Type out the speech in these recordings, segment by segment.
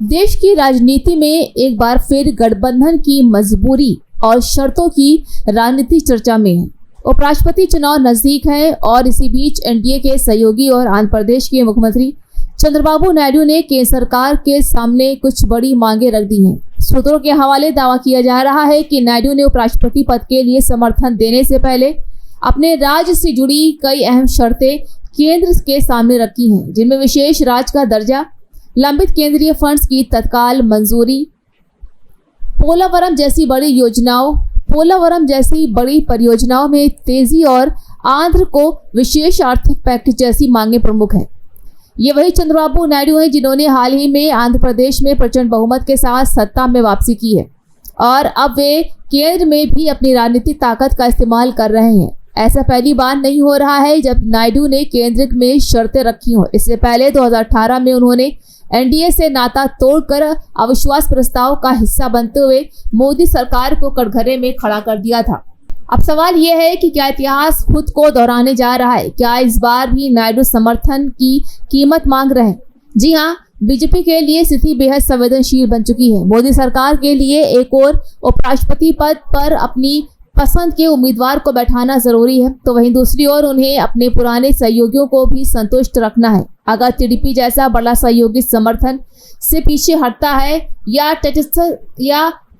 देश की राजनीति में एक बार फिर गठबंधन की मजबूरी और शर्तों की राजनीति चर्चा में है। उपराष्ट्रपति चुनाव नजदीक है और इसी बीच एनडीए के सहयोगी और आंध्र प्रदेश के मुख्यमंत्री चंद्रबाबू नायडू ने केंद्र सरकार के सामने कुछ बड़ी मांगे रख दी हैं। सूत्रों के हवाले दावा किया जा रहा है कि नायडू ने उपराष्ट्रपति पद के लिए समर्थन देने से पहले अपने राज्य से जुड़ी कई अहम शर्तें केंद्र के सामने रखी हैं, जिनमें विशेष राज्य का दर्जा, लंबित केंद्रीय फंड्स की तत्काल मंजूरी, पोलावरम जैसी बड़ी परियोजनाओं में तेजी और आंध्र को विशेष आर्थिक पैकेज जैसी मांगे प्रमुख हैं। ये वही चंद्रबाबू नायडू हैं जिन्होंने हाल ही में आंध्र प्रदेश में प्रचंड बहुमत के साथ सत्ता में वापसी की है और अब वे केंद्र में भी अपनी राजनीतिक ताकत का इस्तेमाल कर रहे हैं। ऐसा पहली बार नहीं हो रहा है जब नायडू ने केंद्र में शर्तें रखी हों। इससे पहले 2018 में उन्होंने एनडीए से नाता तोड़कर अविश्वास प्रस्ताव का हिस्सा बनते हुए मोदी सरकार को कटघरे में खड़ा कर दिया था। अब सवाल यह है कि क्या इतिहास खुद को दोहराने जा रहा है? क्या इस बार भी नायडू समर्थन की कीमत मांग रहे हैं? जी हाँ, बीजेपी के लिए स्थिति बेहद संवेदनशील बन चुकी है। मोदी सरकार के लिए एक और उपराष्ट्रपति पद पर अपनी पसंद के उम्मीदवार को बैठाना जरूरी है, तो वहीं दूसरी ओर उन्हें अपने पुराने सहयोगियों को भी संतुष्ट रखना है। अगर टीडीपी जैसा बड़ा सहयोगी समर्थन से पीछे हटता है या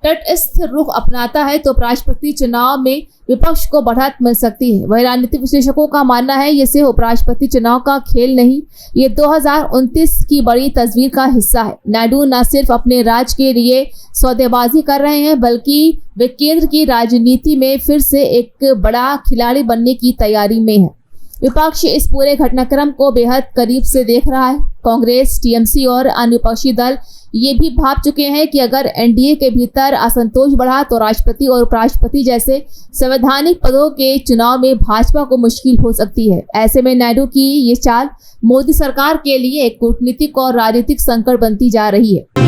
तटस्थ रुख अपनाता है तो उपराष्ट्रपति चुनाव में विपक्ष को बढ़त मिल सकती है। वही राजनीतिक विश्लेषकों का मानना है ये सिर्फ उपराष्ट्रपति चुनाव का खेल नहीं, ये 2029 की बड़ी तस्वीर का हिस्सा है। नायडू न सिर्फ अपने राज्य के लिए सौदेबाजी कर रहे हैं बल्कि वे केंद्र की राजनीति में फिर से एक बड़ा खिलाड़ी बनने की तैयारी में है। विपक्ष इस पूरे घटनाक्रम को बेहद करीब से देख रहा है। कांग्रेस, टीएमसी और अन्य विपक्षी दल ये भी भाप चुके हैं कि अगर एनडीए के भीतर असंतोष बढ़ा तो राष्ट्रपति और उपराष्ट्रपति जैसे संवैधानिक पदों के चुनाव में भाजपा को मुश्किल हो सकती है। ऐसे में नायडू की ये चाल मोदी सरकार के लिए एक कूटनीतिक और राजनीतिक संकट बनती जा रही है।